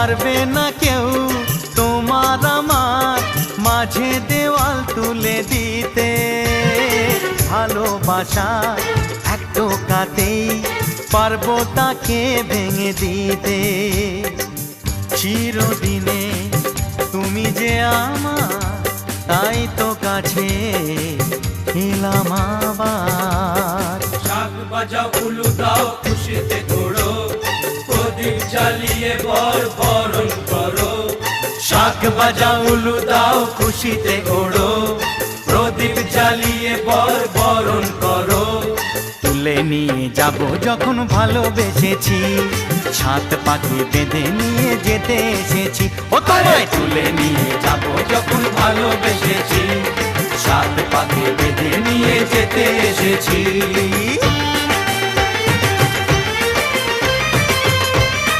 পারবে না কেউ তোমার আমার মাঝে দেওয়াল তুলে দিতে। ভালোবাসা এক টোকাতেই পারবো তাকে ভেঙে দিতে। চিরদিনে তুমি যে আমার, তাই তো কাছে এলাম আবার। শাক বাজাও উলু দাও খুশিতে ঘোড়ো, প্রদীপ জ্বালিয়ে বর বরণ করো। শাক বাজাও উলু দাও খুশিতে ওড়ো, প্রদীপ জ্বালিয়ে বর বরণ করো। তুলে নিয়ে যাব যখন ভালোবেসেছি, সাত পাখি বেঁধে নিয়ে যেতে এসেছি। ও তোমায় তুলে নিয়ে যাব যখন ভালোবেসেছি, সাত পাখি বেঁধে নিয়ে যেতে এসেছি।